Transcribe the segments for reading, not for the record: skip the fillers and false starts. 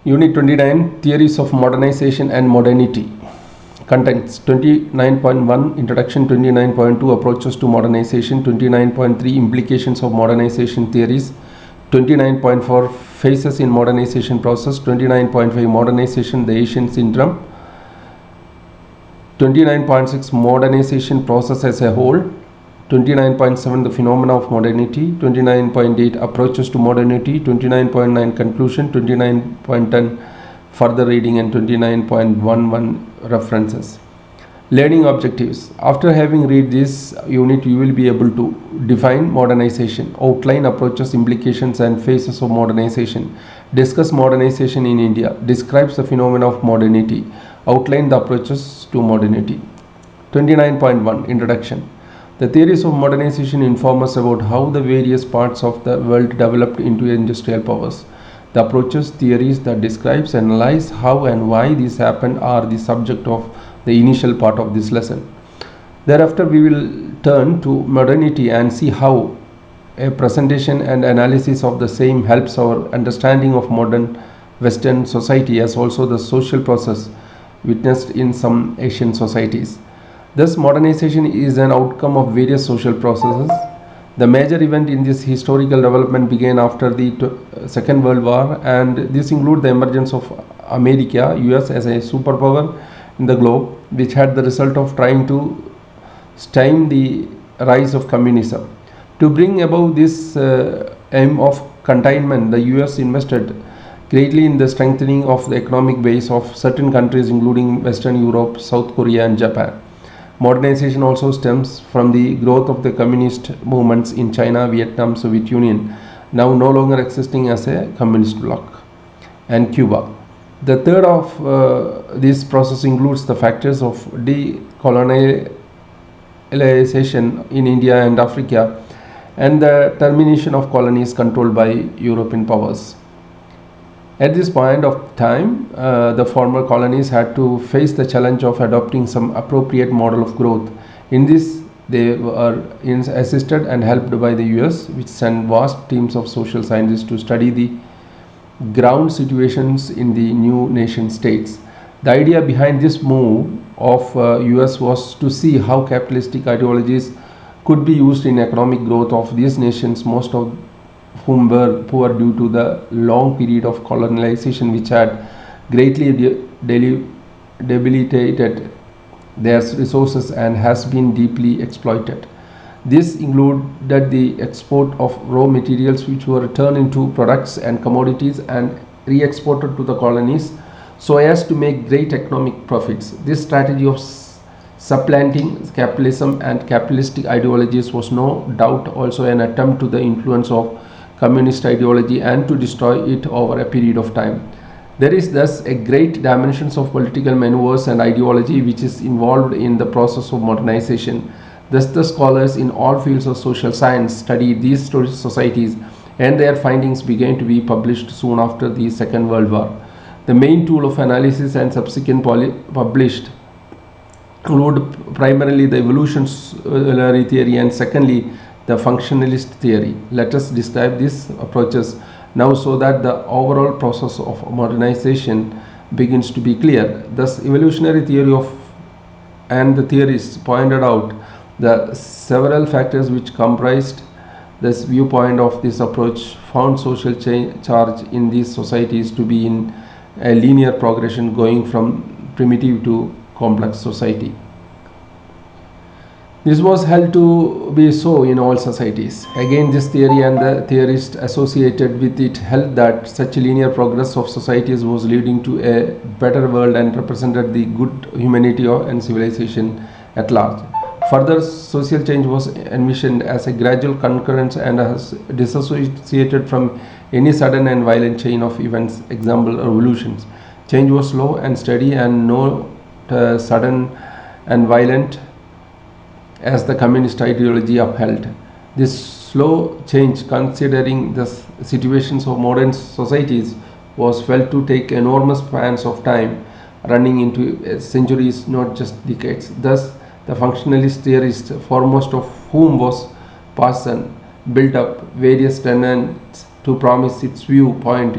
Unit 29, Theories of Modernization and Modernity. Contents: 29.1 Introduction, 29.2 Approaches to Modernization, 29.3 Implications of Modernization Theories, 29.4 Phases in Modernization Process, 29.5 Modernization, the Asian Syndrome, 29.6 Modernization Process as a whole, 29.7 The Phenomena of Modernity, 29.8 Approaches to Modernity, 29.9 Conclusion, 29.10 Further reading, and 29.11 References. Learning objectives. After having read this unit, you will be able to define modernization, outline approaches, implications and phases of modernization, discuss modernization in India, describes the phenomena of modernity, outline the approaches to modernity. 29.1 Introduction. The theories of modernization inform us about how the various parts of the world developed into industrial powers. The approaches, theories that describes and analyze how and why this happened are the subject of the initial part of this lesson. Thereafter, we will turn to modernity and see how a presentation and analysis of the same helps our understanding of modern Western society as also the social process witnessed in some Asian societies. Thus, modernization is an outcome of various social processes. The major event in this historical development began after the Second World War, and this includes the emergence of America, US as a superpower in the globe, which had the result of trying to stem the rise of communism. To bring about this aim of containment, the US invested greatly in the strengthening of the economic base of certain countries including Western Europe, South Korea and Japan. Modernization also stems from the growth of the communist movements in China, Vietnam, Soviet Union, now no longer existing as a communist bloc, and Cuba. The third of this process includes the factors of decolonization in India and Africa and the termination of colonies controlled by European powers. At this point of time, the former colonies had to face the challenge of adopting some appropriate model of growth. In this, they were assisted and helped by the US, which sent vast teams of social scientists to study the ground situations in the new nation states. The idea behind this move of US was to see how capitalistic ideologies could be used in economic growth of these nations, most of whom were poor due to the long period of colonization which had greatly debilitated their resources and has been deeply exploited. This included the export of raw materials which were turned into products and commodities and re-exported to the colonies so as to make great economic profits. This strategy of supplanting capitalism and capitalistic ideologies was no doubt also an attempt to the influence of communist ideology and to destroy it over a period of time. There is thus a great dimensions of political maneuvers and ideology which is involved in the process of modernization. Thus, the scholars in all fields of social science studied these societies and their findings began to be published soon after the Second World War. The main tool of analysis and subsequent published include primarily the evolutionary theory and secondly the functionalist theory. Let us describe these approaches now so that the overall process of modernization begins to be clear. Thus, evolutionary theory and the theorists pointed out the several factors which comprised this viewpoint of this approach found social charge in these societies to be in a linear progression going from primitive to complex society. This was held to be so in all societies. Again, this theory and the theorists associated with it held that such linear progress of societies was leading to a better world and represented the good humanity and civilization at large. Further, social change was envisioned as a gradual concurrence and as disassociated from any sudden and violent chain of events, example revolutions. Change was slow and steady and not sudden and violent as the communist ideology upheld. This slow change, considering the situations of modern societies, was felt to take enormous spans of time, running into centuries, not just decades. Thus, the functionalist theorists, foremost of whom was Parson, built up various tenets to promise its viewpoint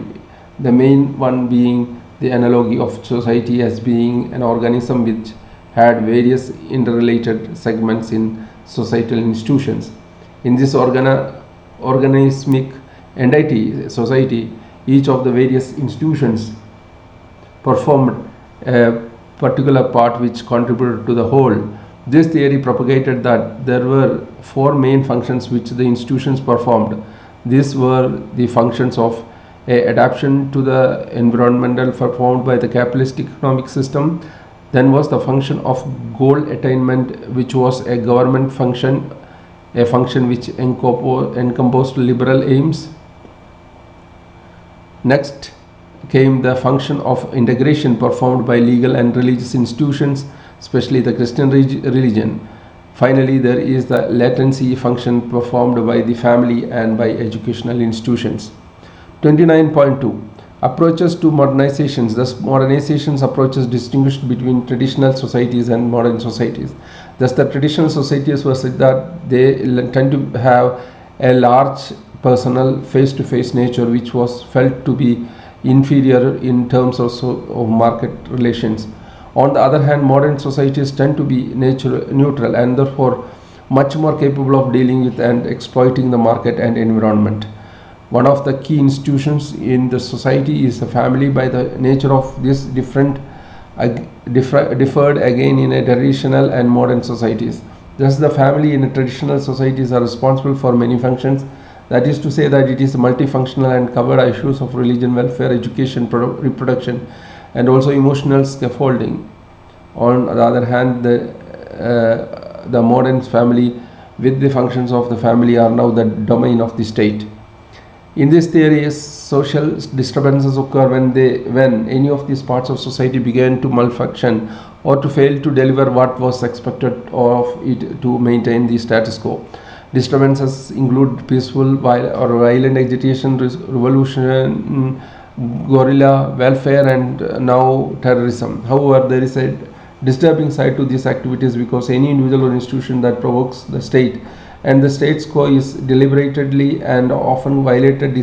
The main one being the analogy of society as being an organism which had various interrelated segments in societal institutions. In this organismic entity, society, each of the various institutions performed a particular part which contributed to the whole. This theory propagated that there were four main functions which the institutions performed. These were the functions of adaptation to the environmental performed by the capitalistic economic system. Then was the function of goal attainment, which was a government function, a function which encompassed liberal aims. Next came the function of integration performed by legal and religious institutions, especially the Christian religion. Finally, there is the latency function performed by the family and by educational institutions. 29.2 Approaches to modernizations. Thus, modernizations approaches distinguished between traditional societies and modern societies. Thus, the traditional societies were said that they tend to have a large personal face-to-face nature, which was felt to be inferior in terms also of market relations. On the other hand, modern societies tend to be neutral and therefore much more capable of dealing with and exploiting the market and environment. One of the key institutions in the society is the family. By the nature of this different differed again in a traditional and modern societies. Thus, the family in a traditional societies are responsible for many functions. That is to say that it is multifunctional and covered issues of religion, welfare, education, reproduction, and also emotional scaffolding. On the other hand, the modern family with the functions of the family are now the domain of the state. In this theory, social disturbances occur when any of these parts of society began to malfunction or to fail to deliver what was expected of it to maintain the status quo. Disturbances include peaceful or violent agitation, revolution, guerrilla welfare, and now terrorism. However, there is a disturbing side to these activities because any individual or institution that provokes the state and the status quo is deliberately and often violated,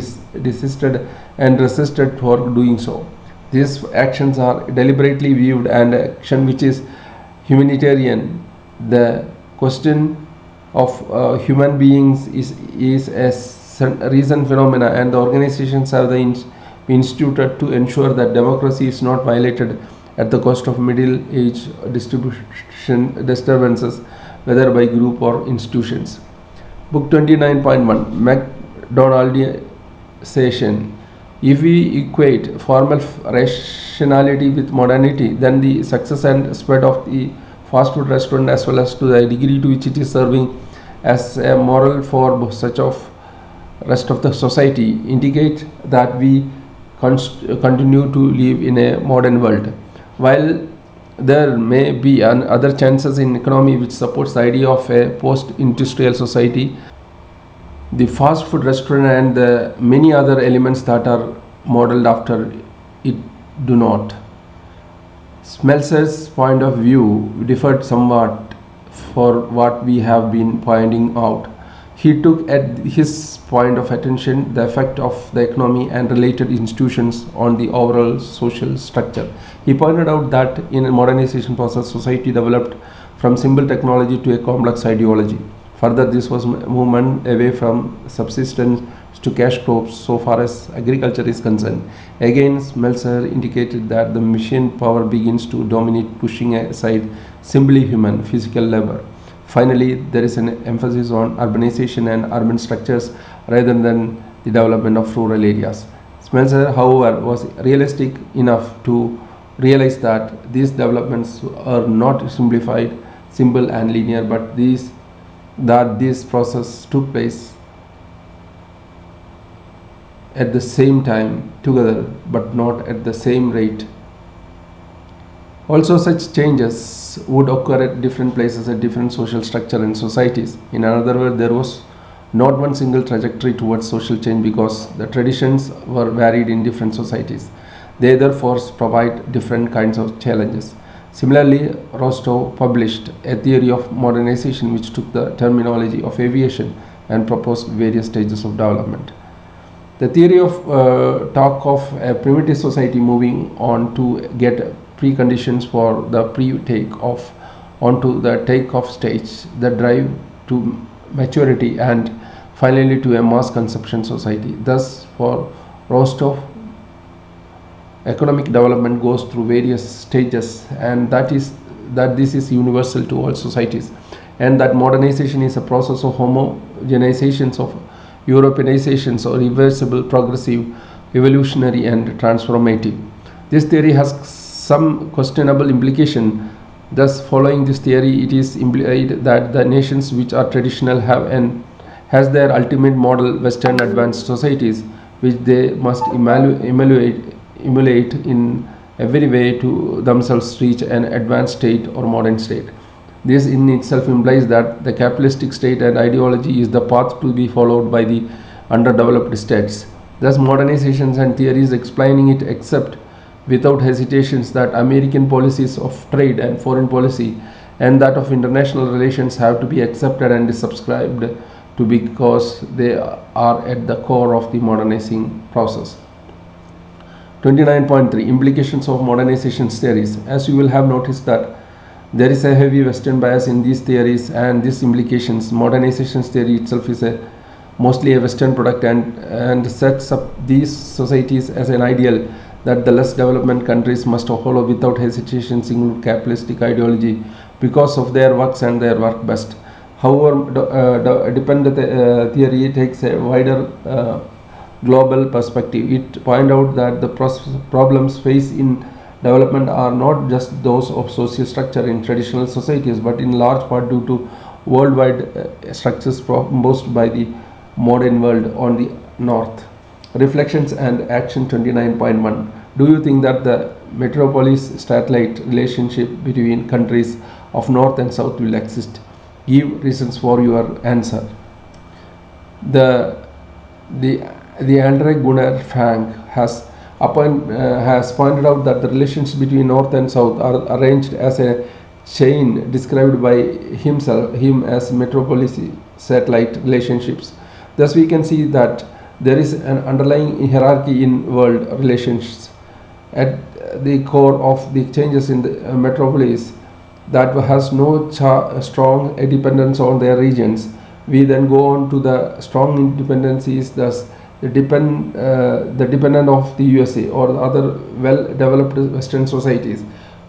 desisted, and resisted for doing so. These actions are deliberately viewed and action which is humanitarian. The question of human beings is a reason phenomena, and the organizations have the instituted to ensure that democracy is not violated at the cost of middle age disturbances, whether by group or institutions. Book 29.1 Modernization. If we equate formal rationality with modernity, then the success and spread of the fast food restaurant, as well as to the degree to which it is serving as a moral for such of rest of the society, indicate that we continue to live in a modern world. While there may be other chances in economy which supports the idea of a post-industrial society, the fast food restaurant and the many other elements that are modeled after it do not. Smelser's point of view differed somewhat for what we have been pointing out. He took at his point of attention the effect of the economy and related institutions on the overall social structure. He pointed out that in a modernization process, society developed from simple technology to a complex ideology. Further, this was movement away from subsistence to cash crops so far as agriculture is concerned. Again, Smelser indicated that the machine power begins to dominate, pushing aside simply human physical labor. Finally, there is an emphasis on urbanization and urban structures rather than the development of rural areas. Smelser, however, was realistic enough to realize that these developments are not simple and linear, but this process took place at the same time together, but not at the same rate. Also, such changes would occur at different places, at different social structure and societies. In another word, there was not one single trajectory towards social change because the traditions were varied in different societies. They therefore provide different kinds of challenges. Similarly, Rostow published a theory of modernization which took the terminology of aviation and proposed various stages of development. The theory of talk of a primitive society moving on to get preconditions for the pre-take-off onto the take-off stage, the drive to maturity, and finally to a mass consumption society. Thus, for Rostov, economic development goes through various stages, and that this is universal to all societies, and that modernization is a process of homogenizations, of Europeanizations, or reversible, progressive, evolutionary, and transformative. This theory has some questionable implication. Thus, following this theory, it is implied that the nations which are traditional has their ultimate model Western advanced societies, which they must emulate in every way to themselves reach an advanced state or modern state. This in itself implies that the capitalistic state and ideology is the path to be followed by the underdeveloped states. Thus, modernizations and theories explaining it accept without hesitations that American policies of trade and foreign policy and that of international relations have to be accepted and subscribed to because they are at the core of the modernizing process. 29.3 Implications of modernization theories. As you will have noticed that there is a heavy Western bias in these theories and these implications. Modernization theory itself is mostly a Western product and sets up these societies as an ideal that the less developed countries must follow without hesitation single capitalistic ideology because of their works and their work best. However, dependent theory takes a wider global perspective. It points out that the problems faced in development are not just those of social structure in traditional societies, but in large part due to worldwide structures imposed by the modern world on the north. Reflections and action. 29.1 Do you think that the metropolis-satellite relationship between countries of north and south will exist? Give reasons for your answer. The Andre Gunnar Frank has pointed out that the relations between north and south are arranged as a chain described by him as metropolis satellite relationships. Thus, we can see that there is an underlying hierarchy in world relations at the core of the changes in the metropolis that has no strong dependence on their regions. We then go on to the strong dependencies, thus the dependent of the USA or other well-developed Western societies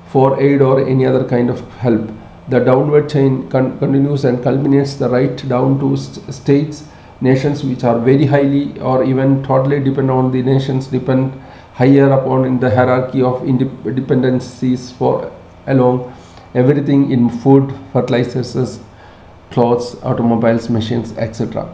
for aid or any other kind of help. The downward chain continues and culminates the right down to states, nations which are very highly or even totally depend on the nations depend higher upon in the hierarchy of dependencies for along everything in food, fertilizers, clothes, automobiles, machines, etc.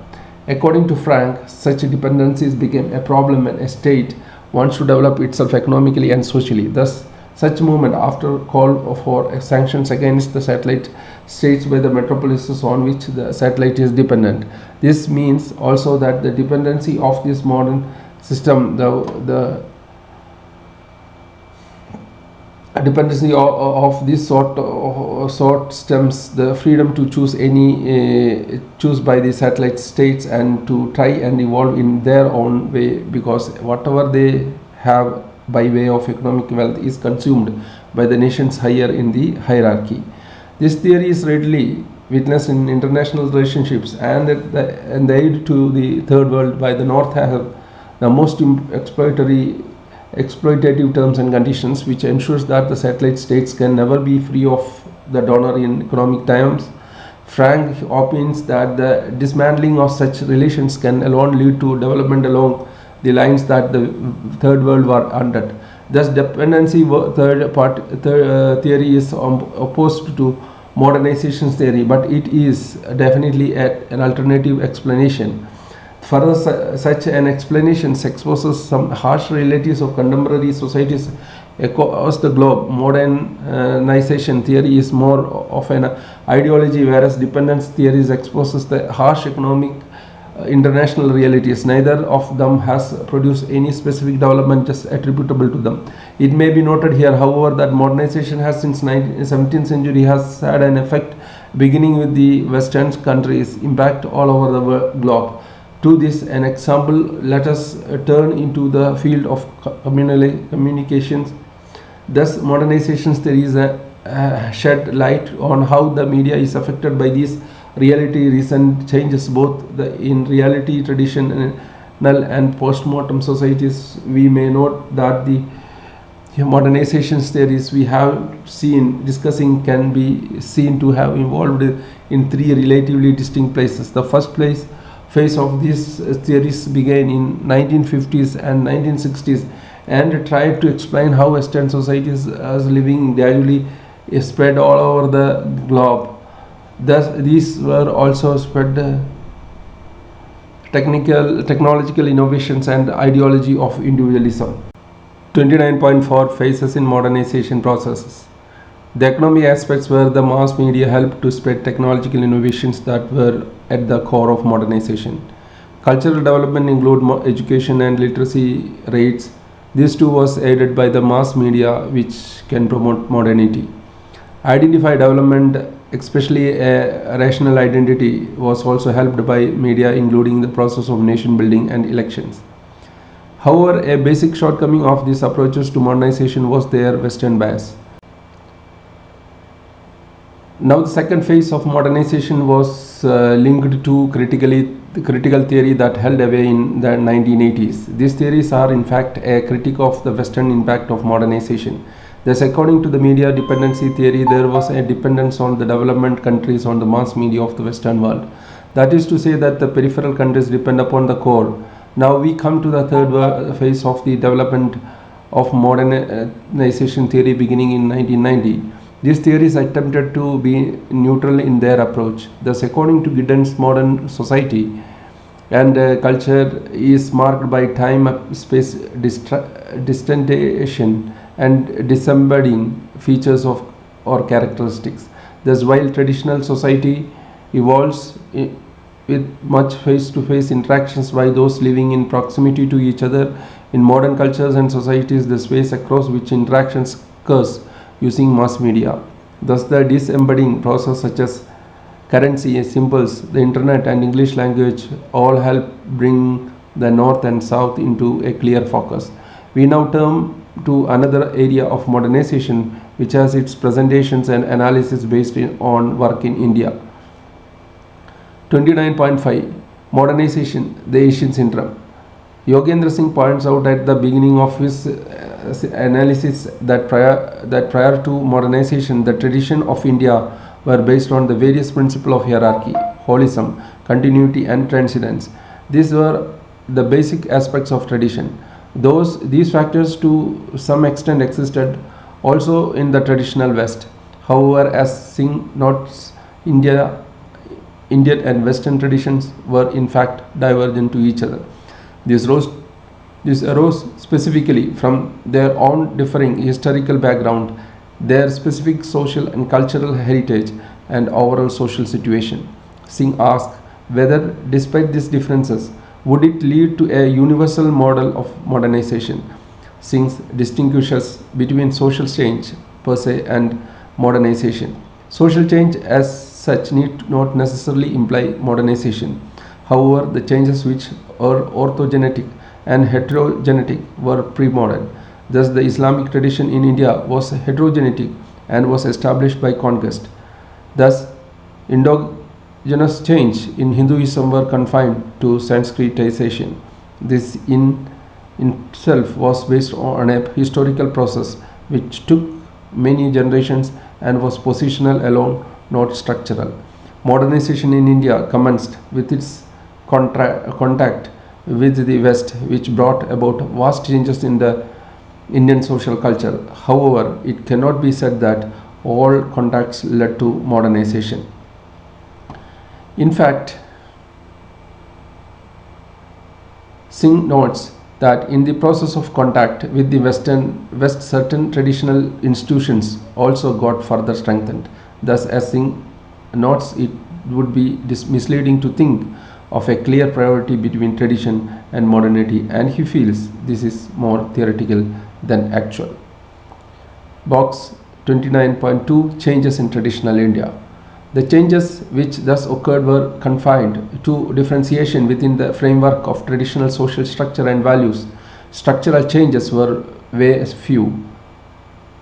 According to Frank, such dependencies became a problem when a state wants to develop itself economically and socially. Thus, such movement after call for sanctions against the satellite states by the metropolises on which the satellite is dependent. This means also that the dependency of this modern system, the dependency of this sort stems the freedom to choose by the satellite states and to try and evolve in their own way, because whatever they have by way of economic wealth is consumed by the nations higher in the hierarchy. This theory is readily witnessed in international relationships, and the aid to the third world by the north have the most exploitative terms and conditions, which ensures that the satellite states can never be free of the donor in economic terms. Frank opines that the dismantling of such relations can alone lead to development along the lines that the third world were under. Thus, dependency theory is opposed to modernization theory, but it is definitely an alternative explanation. Further, such an explanation exposes some harsh realities of contemporary societies across the globe. Modernization theory is more of an ideology, whereas dependence theory exposes the harsh economic international realities. Neither of them has produced any specific development just attributable to them. It may be noted here, however, that modernization has since 17th century has had an effect beginning with the Western countries, impact all over the globe. To this an example, let us turn into the field of communications. Thus, modernization theories shed light on how the media is affected by these reality recent changes both in reality traditional and post-mortem societies. We may note that the modernization theories we have seen discussing can be seen to have evolved in three relatively distinct places. The first phase of these theories began in 1950s and 1960s and tried to explain how Western societies as living gradually spread all over the globe. Thus, these were also spread technological innovations and ideology of individualism. 29.4 Phases in modernization processes. The economic aspects where the mass media helped to spread technological innovations that were at the core of modernization. Cultural development include education and literacy rates. This too was aided by the mass media which can promote modernity. Identify development, especially a rational identity, was also helped by media including the process of nation building and elections. However, a basic shortcoming of these approaches to modernization was their Western bias. Now, the second phase of modernization was linked to critical theory that held away in the 1980s. These theories are in fact a critique of the Western impact of modernization. Thus, according to the media dependency theory, there was a dependence on the development countries on the mass media of the Western world. That is to say that the peripheral countries depend upon the core. Now we come to the third phase of the development of modernization theory beginning in 1990. These theories attempted to be neutral in their approach. Thus, according to Giddens, modern society and culture is marked by time-space distantiation and disembodying features of or characteristics. Thus, while traditional society evolves with much face-to-face interactions by those living in proximity to each other, in modern cultures and societies, the space across which interactions occurs using mass media. Thus, the disembodying process such as currency, symbols, the internet and English language all help bring the North and South into a clear focus. We now turn to another area of modernization which has its presentations and analysis based on work in India. 29.5 Modernization, the Asian Syndrome. Yogendra Singh points out at the beginning of his analysis that prior to modernization, the tradition of India were based on the various principles of hierarchy, holism, continuity, and transcendence. These were the basic aspects of tradition. These factors to some extent existed also in the traditional West. However, as Singh notes, Indian and Western traditions were in fact divergent to each other. This arose specifically from their own differing historical background, their specific social and cultural heritage, and overall social situation. Singh asked whether, despite these differences, would it lead to a universal model of modernization. Singh distinguishes between social change per se and modernization. Social change as such need not necessarily imply modernization. However, the changes which are orthogenetic and heterogenetic were pre-modern. Thus, the Islamic tradition in India was heterogenetic and was established by conquest. Thus, endogenous change in Hinduism were confined to Sanskritization. This in itself was based on a historical process which took many generations and was positional alone, not structural. Modernization in India commenced with its contact with the West, which brought about vast changes in the Indian social culture. However, it cannot be said that all contacts led to modernization. In fact, Singh notes that in the process of contact with the West, certain traditional institutions also got further strengthened. Thus, as Singh notes, it would be misleading to think of a clear priority between tradition and modernity, and he feels this is more theoretical than actual. Box 29.2 Changes in Traditional India. The changes which thus occurred were confined to differentiation within the framework of traditional social structure and values. Structural changes were very few,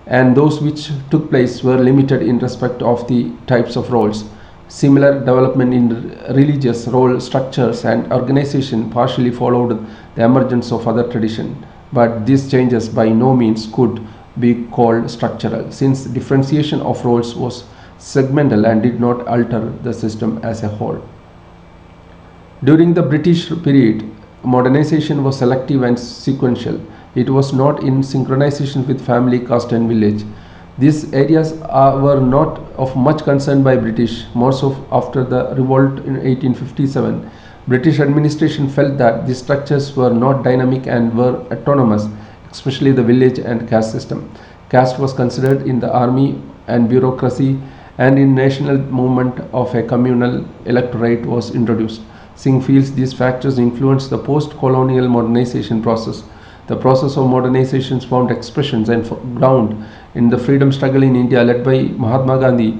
and those which took place were limited in respect of the types of roles. Similar development in religious role structures and organization partially followed the emergence of other traditions, but these changes by no means could be called structural, since differentiation of roles was segmental and did not alter the system as a whole. During the British period, modernization was selective and sequential. It was not in synchronization with family, caste, and village. These areas were not of much concern by British, more so after the revolt in 1857. British administration felt that these structures were not dynamic and were autonomous, especially the village and caste system. Caste was considered in the army and bureaucracy, and in national movement of a communal electorate was introduced. Singh feels these factors influenced the post-colonial modernization process. The process of modernization found expressions and ground in the freedom struggle in India led by Mahatma Gandhi,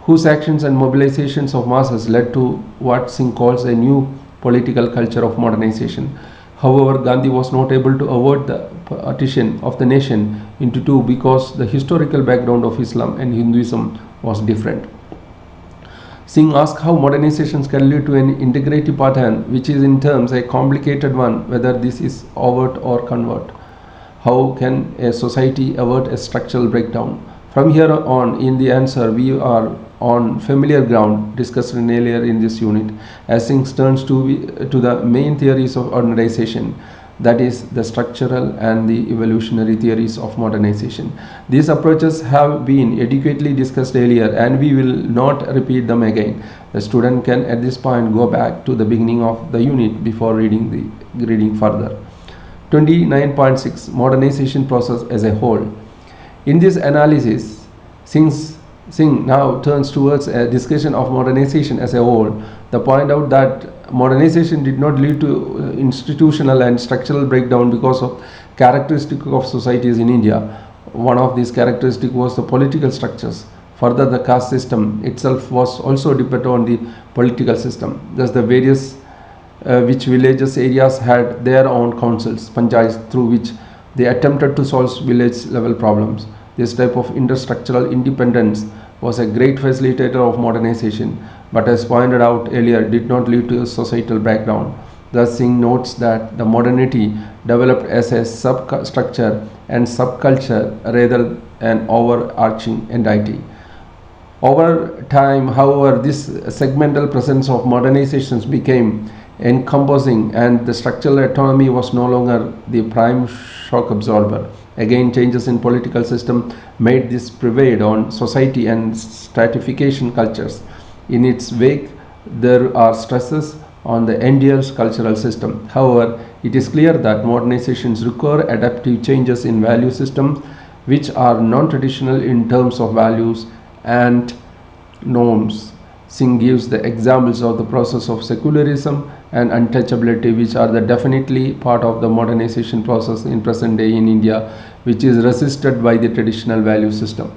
whose actions and mobilizations of masses led to what Singh calls a new political culture of modernization. However, Gandhi was not able to avoid the partition of the nation into two because the historical background of Islam and Hinduism was different. Singh asks how modernizations can lead to an integrative pattern, which is in terms a complicated one, whether this is overt or covert. How can a society avert a structural breakdown? From here on, in the answer, we are on familiar ground discussed earlier in this unit, as Singh turns to the main theories of organization, that is, the structural and the evolutionary theories of modernization. These approaches have been adequately discussed earlier, and we will not repeat them again. The student can at this point go back to the beginning of the unit before reading further. 29.6 Modernization Process as a whole. In this analysis, Singh now turns towards a discussion of modernization as a whole. The point out that modernization did not lead to institutional and structural breakdown because of characteristics of societies in India. One of these characteristics was the political structures. Further, the caste system itself was also dependent on the political system. Thus, the various which villages areas had their own councils, panchayats, through which they attempted to solve village level problems. This type of interstructural independence was a great facilitator of modernization, but as pointed out earlier, did not lead to a societal background. Thus, Singh notes that the modernity developed as a substructure and subculture rather than overarching entity. Over time, however, this segmental presence of modernizations became encompassing, and the structural autonomy was no longer the prime shock absorber. Again, changes in political system made this prevail on society and stratification cultures. In its wake, there are stresses on the entire cultural system. However, it is clear that modernizations require adaptive changes in value systems which are non-traditional in terms of values and norms. Singh gives the examples of the process of secularism and untouchability, which are the definitely part of the modernization process in present day in India, which is resisted by the traditional value system.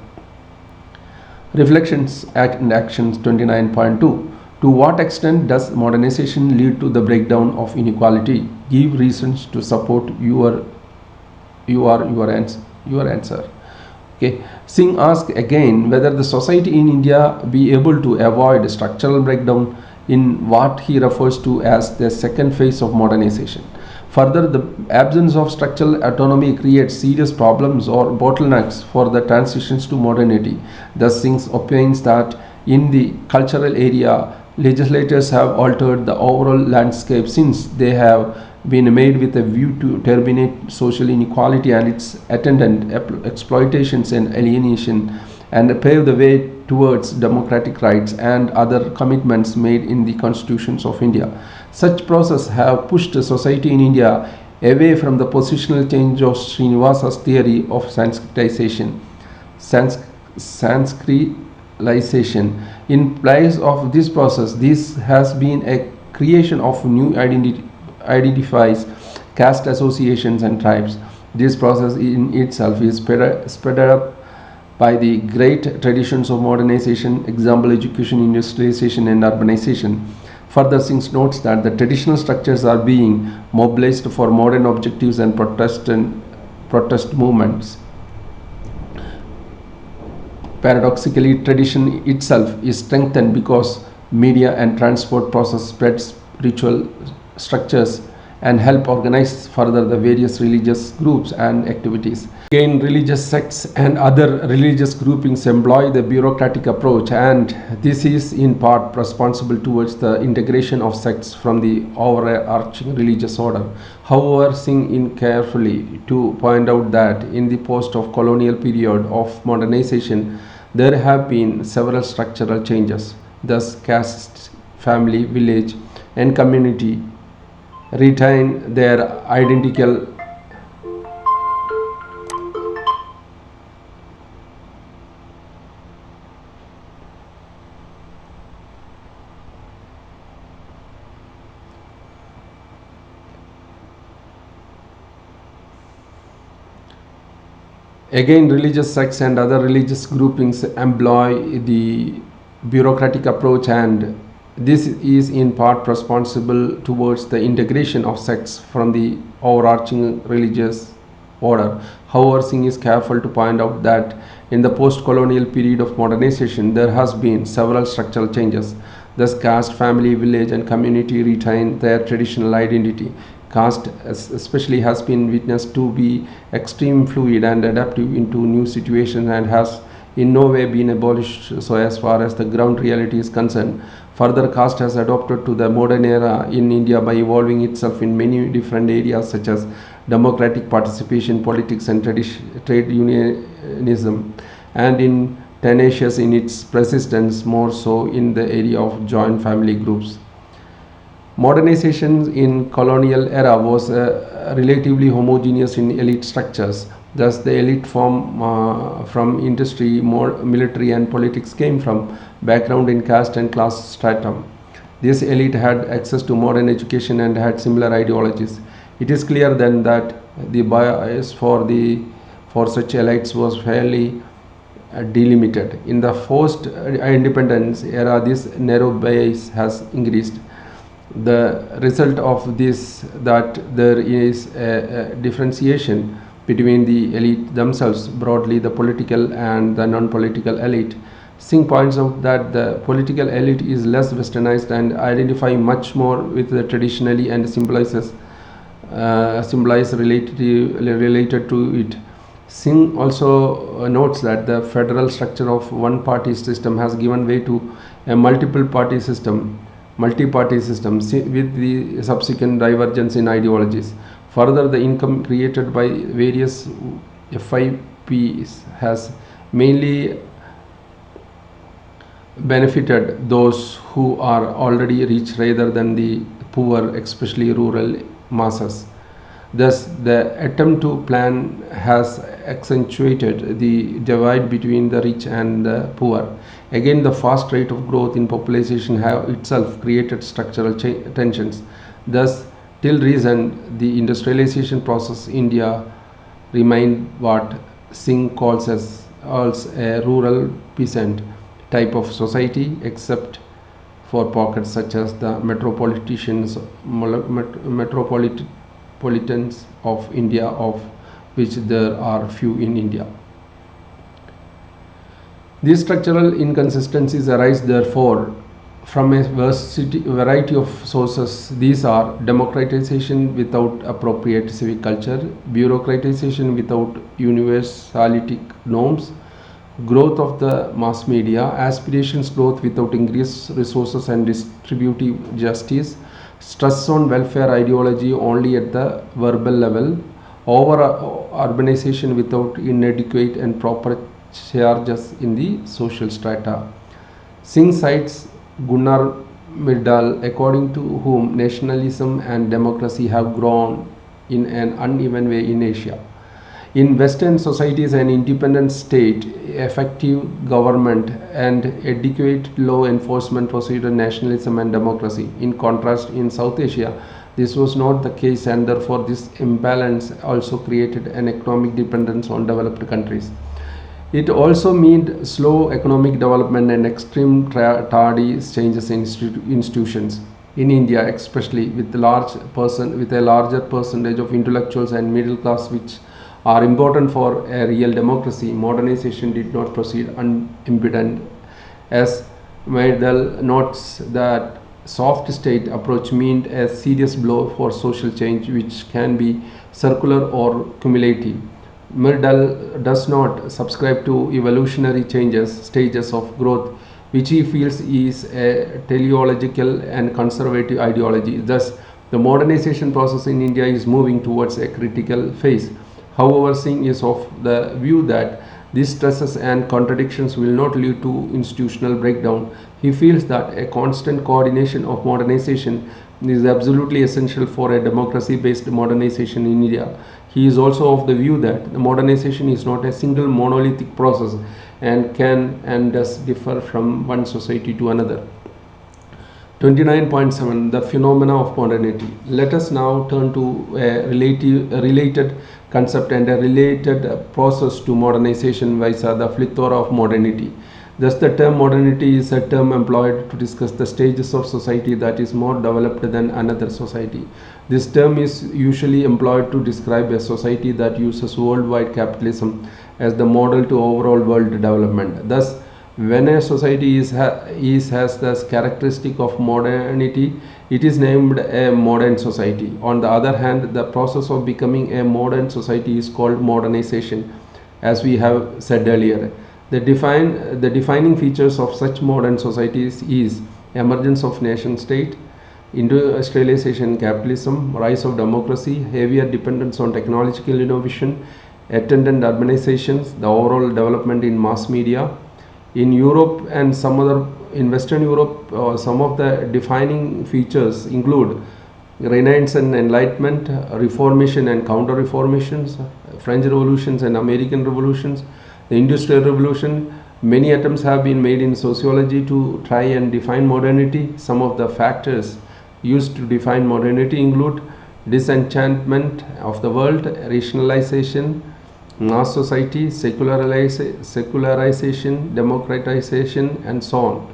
Reflections and actions 29.2. To what extent does modernization lead to the breakdown of inequality? Give reasons to support your answer. Okay. Singh asks again whether the society in India be able to avoid structural breakdown in what he refers to as the second phase of modernization. Further, the absence of structural autonomy creates serious problems or bottlenecks for the transitions to modernity. Thus, Singh opines that in the cultural area, legislators have altered the overall landscape since they have been made with a view to terminate social inequality and its attendant exploitations and alienation, and pave the way towards democratic rights and other commitments made in the constitutions of India. Such processes have pushed society in India away from the positional change of Srinivasa's theory of Sanskritization. Sanskritization. In place of this process, this has been a creation of new identifies caste associations and tribes. This process in itself is sped up by the great traditions of modernization, example education, industrialization, and urbanization. Further, Singh notes that the traditional structures are being mobilized for modern objectives and protest movements. Paradoxically, tradition itself is strengthened because media and transport process spreads ritual structures and help organize further the various religious groups and activities. Again, religious sects and other religious groupings employ the bureaucratic approach, and this is in part responsible towards the integration of sects from the overarching religious order. However, Singh in carefully to point out that in the post-colonial period of modernization, there have been several structural changes. Thus, caste, family, village, and community retain their identical. Again, religious sects and other religious groupings employ the bureaucratic approach, and this is in part responsible towards the integration of sects from the overarching religious order. However, Singh is careful to point out that in the post-colonial period of modernization, there has been several structural changes. Thus, caste, family, village, and community retain their traditional identity. Caste especially has been witnessed to be extreme fluid and adaptive into new situations and has in no way been abolished so as far as the ground reality is concerned. Further, caste has adopted to the modern era in India by evolving itself in many different areas such as democratic participation, politics, and trade unionism, and in tenacious in its persistence more so in the area of joint family groups. Modernization in colonial era was relatively homogeneous in elite structures. Thus, the elite from industry, more military, and politics came from background in caste and class stratum. This elite had access to modern education and had similar ideologies. It is clear then that the bias for such elites was fairly delimited. In the post-independence era, this narrow bias has increased. The result of this that there is a differentiation between the elite themselves, broadly the political and the non-political elite. Singh points out that the political elite is less westernized and identify much more with the traditionally and symbolize related to it. Singh also notes that the federal structure of one party system has given way to a multi-party system with the subsequent divergence in ideologies. Further, the income created by various FIPs has mainly benefited those who are already rich rather than the poor, especially rural masses. Thus, the attempt to plan has accentuated the divide between the rich and the poor. Again, the fast rate of growth in population have itself created structural tensions. Thus, till recent, the industrialization process India remained what Singh calls as a rural peasant type of society, except for pockets such as the metropolitans of India, of which there are few in India. These structural inconsistencies arise therefore from a variety of sources. These are democratization without appropriate civic culture, bureaucratization without universalistic norms, growth of the mass media, aspirations growth without increased resources and distributive justice, stress on welfare ideology only at the verbal level, over urbanization without inadequate and proper charges in the social strata. Singh cites Gunnar Myrdal, according to whom nationalism and democracy have grown in an uneven way in Asia. In Western societies, an independent state, effective government, and adequate law enforcement preceded nationalism and democracy. In contrast, in South Asia, this was not the case, and therefore this imbalance also created an economic dependence on developed countries. It also meant slow economic development and extreme tardy changes in institutions. In India, especially with a larger percentage of intellectuals and middle class, which are important for a real democracy, modernization did not proceed unimpeded. As Meidel notes, that soft state approach meant a serious blow for social change, which can be circular or cumulative. Myrdal does not subscribe to evolutionary stages of growth, which he feels is a teleological and conservative ideology. Thus, the modernization process in India is moving towards a critical phase. However, Singh is of the view that these stresses and contradictions will not lead to institutional breakdown. He feels that a constant coordination of modernization is absolutely essential for a democracy based modernization in India. He is also of the view that the modernization is not a single monolithic process and can and does differ from one society to another. 29.7 The Phenomena of Modernity. Let us now turn to a related concept and a related process to modernization, viz. The plethora of modernity. Thus, the term modernity is a term employed to discuss the stages of society that is more developed than another society. This term is usually employed to describe a society that uses worldwide capitalism as the model to overall world development. Thus, when a society has this characteristic of modernity, it is named a modern society. On the other hand, the process of becoming a modern society is called modernization, as we have said earlier. The defining features of such modern societies is emergence of nation state, industrialization, capitalism, rise of democracy, heavier dependence on technological innovation, attendant urbanizations, the overall development in mass media. In Europe and in Western Europe, some of the defining features include Renaissance and Enlightenment, Reformation and Counter-Reformations, French Revolutions and American Revolutions, the Industrial Revolution. Many attempts have been made in sociology to try and define modernity. Some of the factors used to define modernity include disenchantment of the world, rationalization, mass society, secularization, democratization, and so on.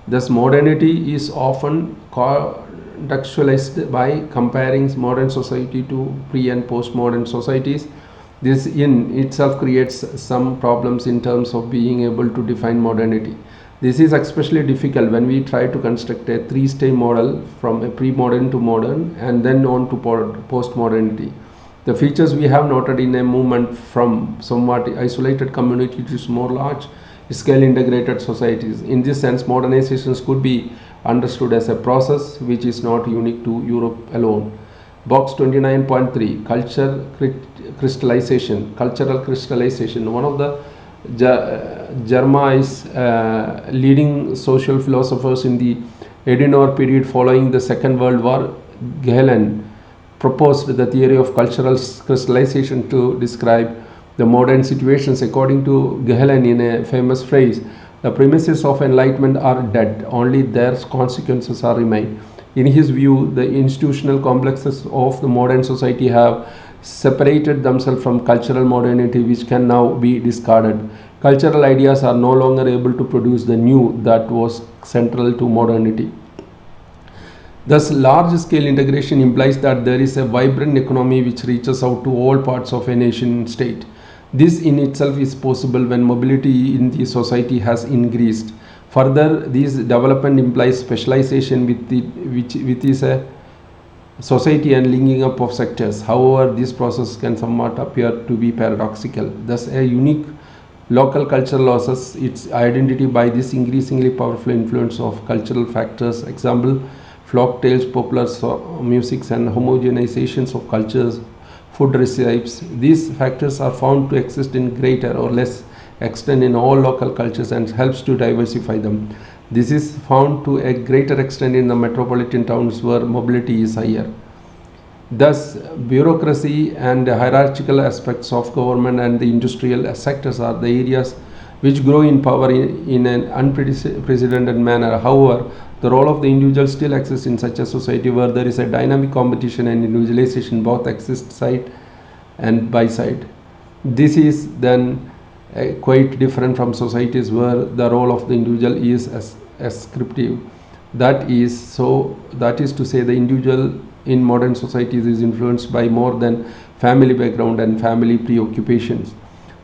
Thus, modernity is often contextualized by comparing modern society to pre and post-modern societies. This in itself creates some problems in terms of being able to define modernity. This is especially difficult when we try to construct a three-stage model from a pre-modern to modern and then on to post-modernity. The features we have noted in a movement from somewhat isolated communities to more large scale integrated societies. In this sense, modernizations could be understood as a process which is not unique to Europe alone. Box 29.3 Cultural Crystallization. One of the Germany's leading social philosophers in the Edinburgh period following the Second World War, Gehlen, proposed the theory of cultural crystallization to describe the modern situations. According to Gehlen, in a famous phrase, the premises of enlightenment are dead, only their consequences are remain. In his view, the institutional complexes of the modern society have separated themselves from cultural modernity, which can now be discarded. Cultural ideas are no longer able to produce the new that was central to modernity. Thus, large-scale integration implies that there is a vibrant economy which reaches out to all parts of a nation state. This in itself is possible when mobility in the society has increased. Further, this development implies specialization which is a society and linking up of sectors. However, this process can somewhat appear to be paradoxical. Thus, a unique local culture loses its identity by this increasingly powerful influence of cultural factors. Example, folk tales, popular musics, and homogenizations of cultures, food recipes. These factors are found to exist in greater or less extent in all local cultures and helps to diversify them. This is found to a greater extent in the metropolitan towns where mobility is higher. Thus, bureaucracy and hierarchical aspects of government and the industrial sectors are the areas which grow in power in an unprecedented manner. However, the role of the individual still exists in such a society where there is a dynamic competition and individualization both exist side and by side. This is then quite different from societies where the role of the individual is ascriptive. That is to say, the individual in modern societies is influenced by more than family background and family preoccupations.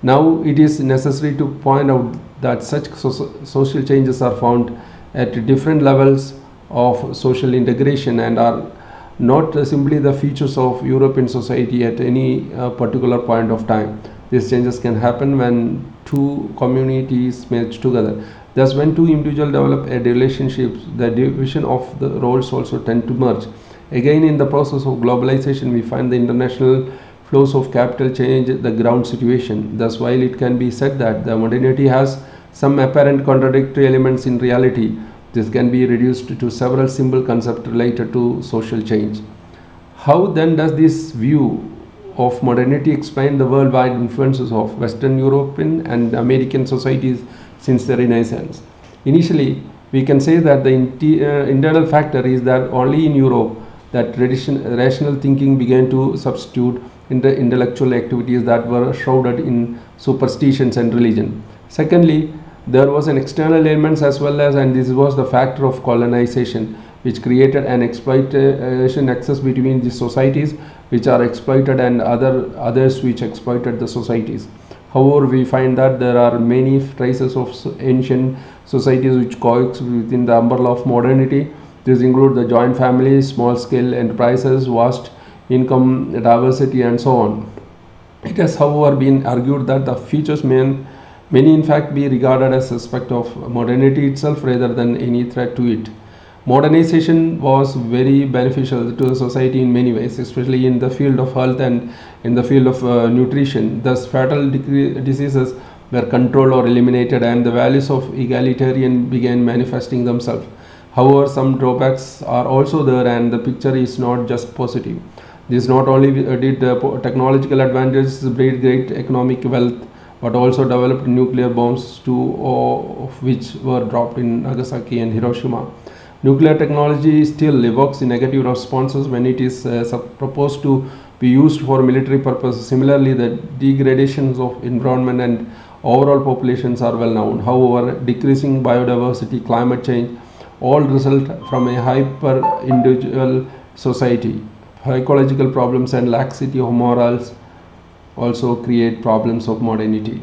Now it is necessary to point out that such social changes are found at different levels of social integration and are not simply the features of European society at any particular point of time. These changes can happen when two communities merge together. Thus, when two individuals develop a relationship, the division of the roles also tend to merge. Again, in the process of globalization, we find the international flows of capital change the ground situation. Thus, while it can be said that the modernity has some apparent contradictory elements in reality, this can be reduced to several simple concepts related to social change. How then does this view of modernity explain the worldwide influences of Western European and American societies since the Renaissance? Initially, we can say that the internal factor is that only in Europe that rational thinking began to substitute intellectual activities that were shrouded in superstitions and religion. Secondly, there was an external elements as well as, and this was the factor of colonization, which created an exploitation access between the societies which are exploited and others which exploited the societies. However, we find that there are many traces of ancient societies which coexist within the umbrella of modernity. These include the joint families, small scale enterprises, vast income diversity, and so on. It has, however, been argued that the features may in fact be regarded as aspect of modernity itself rather than any threat to it. Modernization was very beneficial to the society in many ways, especially in the field of health and in the field of nutrition. Thus, fatal diseases were controlled or eliminated, and the values of egalitarian began manifesting themselves. However, some drawbacks are also there, and the picture is not just positive. This not only did technological advantages breed great economic wealth, but also developed nuclear bombs, two of which were dropped in Nagasaki and Hiroshima. Nuclear technology still evokes negative responses when it is proposed to be used for military purposes. Similarly, the degradations of environment and overall populations are well known. However, decreasing biodiversity, climate change, all result from a hyper individual society. Psychological problems and laxity of morals also create problems of modernity.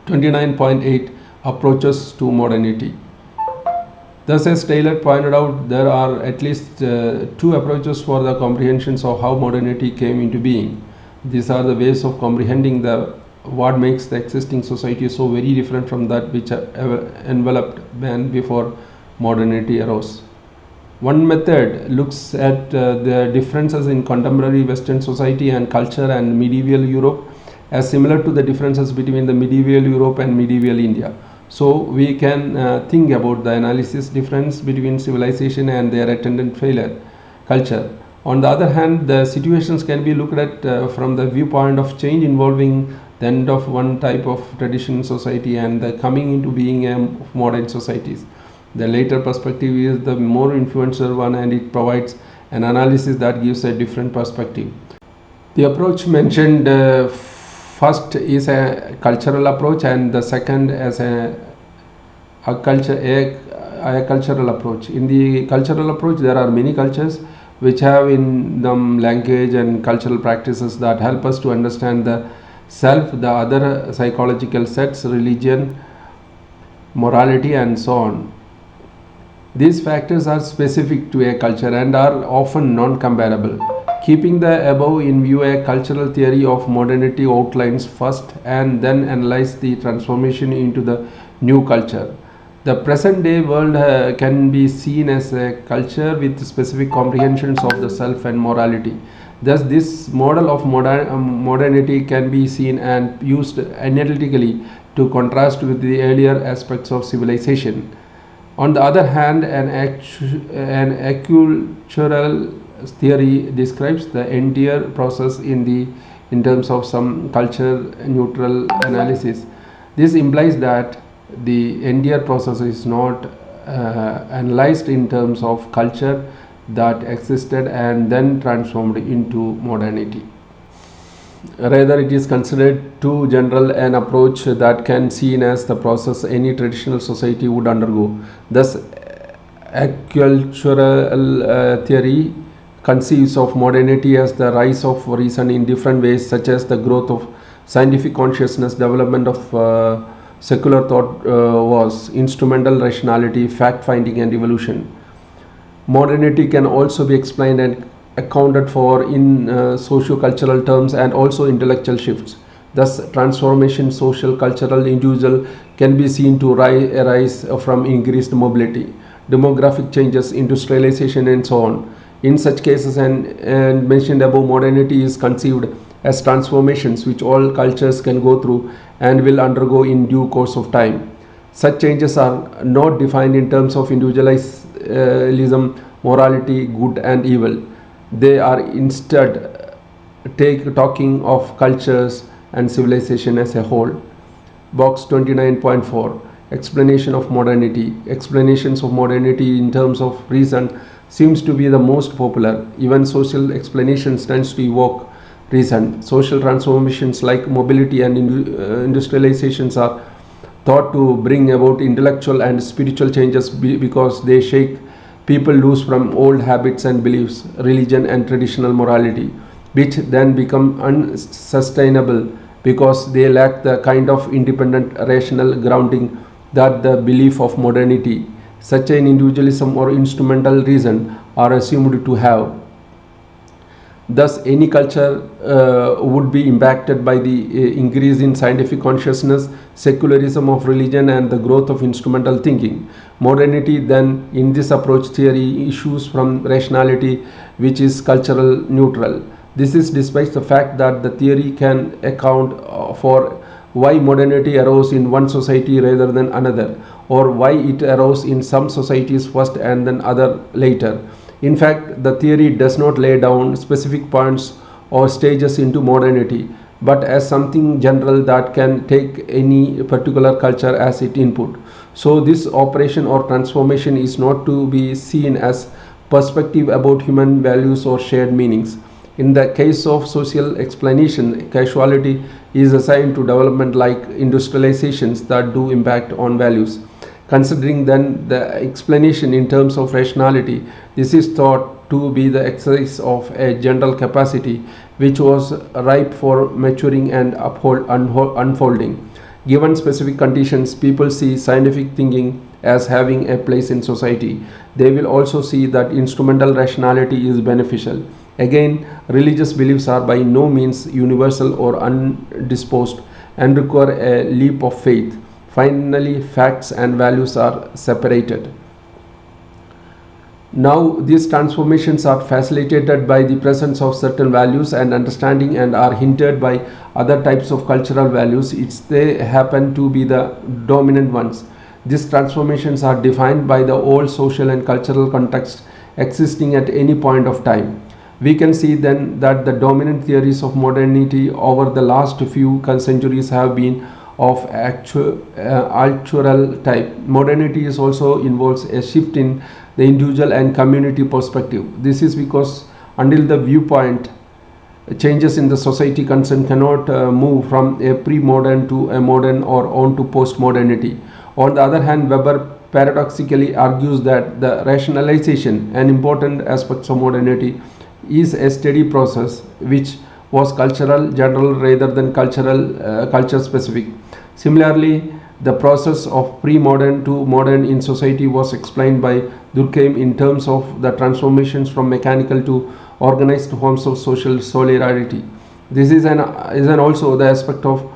29.8 Approaches to modernity. Thus, as Taylor pointed out, there are at least two approaches for the comprehensions of how modernity came into being. These are the ways of comprehending what makes the existing society so very different from that which enveloped man before modernity arose. One method looks at the differences in contemporary Western society and culture and medieval Europe as similar to the differences between the medieval Europe and medieval India. So we can think about the analysis difference between civilization and their attendant failure, culture. On the other hand, the situations can be looked at from the viewpoint of change involving the end of one type of tradition society and the coming into being of modern societies. The later perspective is the more influential one, and it provides an analysis that gives a different perspective. The approach mentioned first is a cultural approach, and the second as a cultural approach. In the cultural approach, there are many cultures which have in them language and cultural practices that help us to understand the self, the other psychological sets, religion, morality, and so on. These factors are specific to a culture and are often non-comparable. Keeping the above in view, a cultural theory of modernity outlines first and then analyze the transformation into the new culture. The present day world can be seen as a culture with specific comprehensions of the self and morality. Thus, this model of modernity can be seen and used analytically to contrast with the earlier aspects of civilization. On the other hand, an accultural theory describes the entire process in terms of some culture neutral analysis. This implies that the entire process is not analyzed in terms of culture that existed and then transformed into modernity. Rather, it is considered too general an approach that can seen as the process any traditional society would undergo. Thus, agricultural theory conceives of modernity as the rise of reason in different ways, such as the growth of scientific consciousness, development of secular thought was instrumental rationality, fact finding, and evolution. Modernity can also be explained and accounted for in socio-cultural terms and also intellectual shifts. Thus, transformation, social, cultural, individual can be seen to arise from increased mobility, demographic changes, industrialization, and so on. In such cases, and mentioned above, modernity is conceived as transformations which all cultures can go through and will undergo in due course of time. Such changes are not defined in terms of individualism, morality, good and evil. They are instead talking of cultures and civilization as a whole. Box 29.4, Explanation of Modernity. Explanations of modernity in terms of reason seems to be the most popular. Even social explanations tends to evoke reason. Social transformations like mobility and industrializations are thought to bring about intellectual and spiritual changes because they shake people loose from old habits and beliefs, religion and traditional morality, which then become unsustainable because they lack the kind of independent rational grounding that the belief of modernity, such an individualism or instrumental reason, are assumed to have. Thus, any culture would be impacted by the increase in scientific consciousness, secularism of religion, and the growth of instrumental thinking. Modernity, then, in this approach theory, issues from rationality, which is cultural neutral. This is despite the fact that the theory can account for why modernity arose in one society rather than another, or why it arose in some societies first and then other later. In fact, the theory does not lay down specific points or stages into modernity, but as something general that can take any particular culture as its input. So, this operation or transformation is not to be seen as perspective about human values or shared meanings. In the case of social explanation, causality is assigned to development like industrializations that do impact on values. Considering then the explanation in terms of rationality, this is thought to be the exercise of a general capacity which was ripe for maturing and unfolding. Given specific conditions, people see scientific thinking as having a place in society. They will also see that instrumental rationality is beneficial. Again, religious beliefs are by no means universal or undisposed and require a leap of faith. Finally, facts and values are separated. Now, these transformations are facilitated by the presence of certain values and understanding and are hindered by other types of cultural values. They happen to be the dominant ones. These transformations are defined by the old social and cultural context existing at any point of time. We can see then that the dominant theories of modernity over the last few centuries have been of cultural type. Modernity is also involves a shift in the individual and community perspective. This is because until the viewpoint changes in the society concerned cannot move from a pre-modern to a modern or on to post-modernity. On the other hand, Weber paradoxically argues that the rationalization, an important aspect of modernity, is a steady process which was cultural general rather than culture specific. Similarly, the process of pre-modern to modern in society was explained by Durkheim in terms of the transformations from mechanical to organized forms of social solidarity. This is an also the aspect of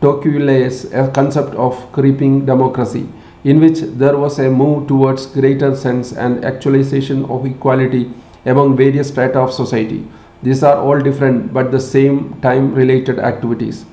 Tocqueville's a concept of creeping democracy, in which there was a move towards greater sense and actualization of equality among various strata of society. These are all different but the same time related activities.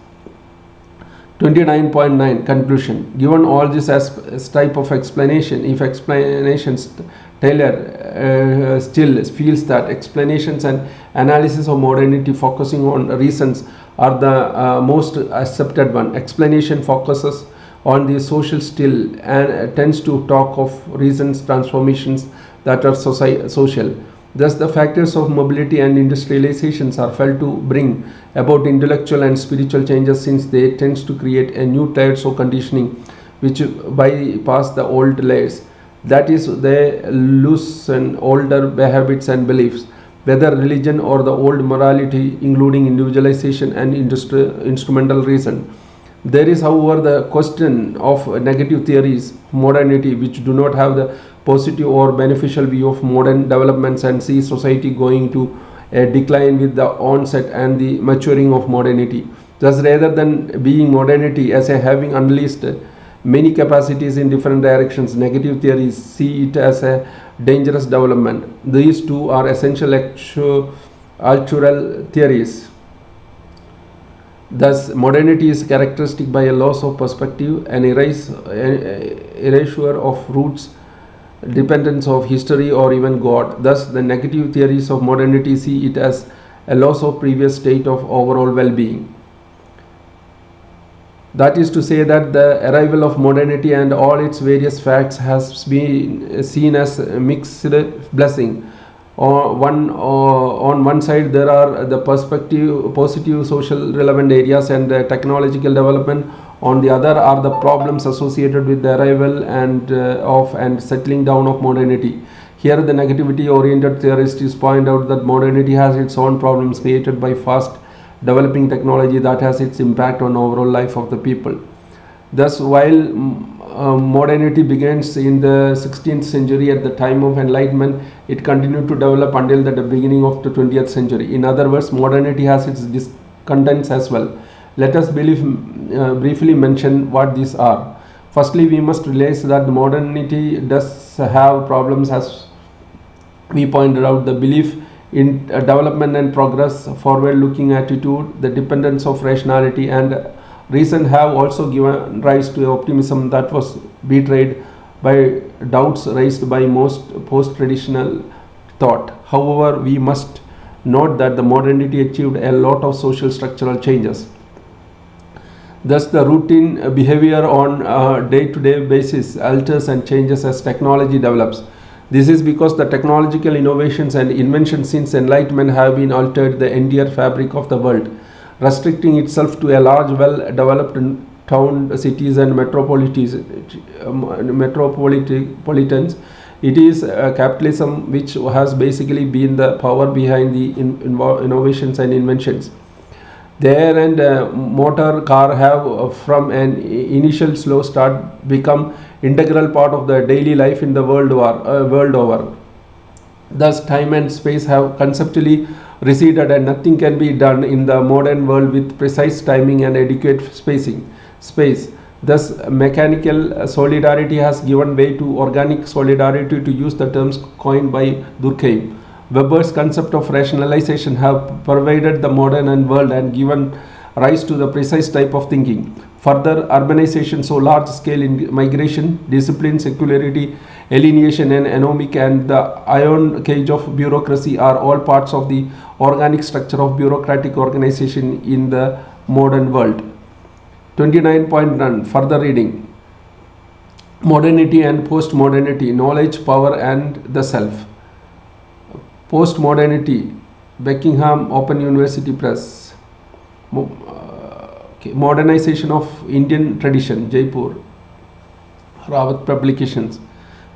29.9 Conclusion. Given all this as type of explanation, if explanations Taylor still feels that explanations and analysis of modernity focusing on reasons are the most accepted one. Explanation focuses on the social still and tends to talk of reasons transformations that are social. Thus, the factors of mobility and industrializations are felt to bring about intellectual and spiritual changes, since they tend to create a new types of conditioning which bypass the old layers. That is, they loosen older habits and beliefs, whether religion or the old morality, including individualization and instrumental reason. There is, however, the question of negative theories, modernity, which do not have the positive or beneficial view of modern developments and see society going to a decline with the onset and the maturing of modernity. Thus, rather than being modernity as a having unleashed many capacities in different directions, negative theories see it as a dangerous development. These two are essential actual theories. Thus, modernity is characteristic by a loss of perspective, an erasure of roots, dependence of history or even God. Thus, the negative theories of modernity see it as a loss of previous state of overall well-being. That is to say that the arrival of modernity and all its various facts has been seen as a mixed blessing. On one side there are the positive social relevant areas and technological development. On the other are the problems associated with the arrival and settling down of modernity. Here the negativity oriented theorists point out that modernity has its own problems created by fast developing technology that has its impact on overall life of the people. Thus, while modernity begins in the 16th century at the time of enlightenment, it continued to develop until the beginning of the 20th century. In other words, modernity has its discontents as well. Let us briefly mention what these are. Firstly, we must realize that modernity does have problems, as we pointed out. The belief in development and progress, forward looking attitude, the dependence of rationality and reason have also given rise to optimism that was betrayed by doubts raised by most post traditional thought. However, we must note that the modernity achieved a lot of social structural changes. Thus, the routine behavior on a day-to-day basis alters and changes as technology develops. This is because the technological innovations and inventions since enlightenment have been altered the entire fabric of the world, restricting itself to a large, well-developed town, cities and metropolitans. It is capitalism which has basically been the power behind the innovations and inventions. The air and motor car have from an initial slow start become integral part of the daily life in the world over. Thus, time and space have conceptually receded, and nothing can be done in the modern world with precise timing and adequate space. Thus, mechanical solidarity has given way to organic solidarity, to use the terms coined by Durkheim. Weber's concept of rationalization have pervaded the modern world and given rise to the precise type of thinking. Further, urbanization, so large scale migration, discipline, secularity, alienation and anomic, and the iron cage of bureaucracy are all parts of the organic structure of bureaucratic organization in the modern world. 29.1 Further reading. Modernity and post-modernity, knowledge, power and the self. Post-modernity, Beckingham Open University Press. Modernization of Indian Tradition, Jaipur, Rawat Publications.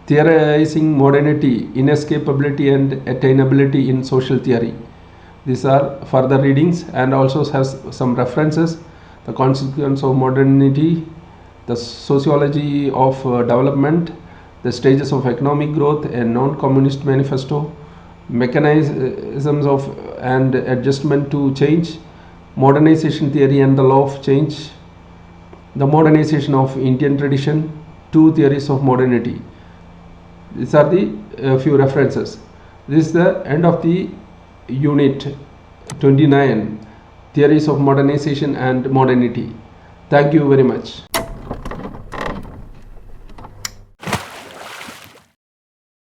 Theorizing Modernity, Inescapability and Attainability in Social Theory. These are further readings and also has some references. The Consequence of Modernity, the Sociology of Development, the Stages of Economic Growth, a Non-Communist Manifesto, Mechanisms of and Adjustment to Change, Modernization Theory and the Law of Change, the Modernization of Indian Tradition, Two Theories of Modernity. These are the few references. This is the end of the unit 29, Theories of Modernization and Modernity. Thank you very much.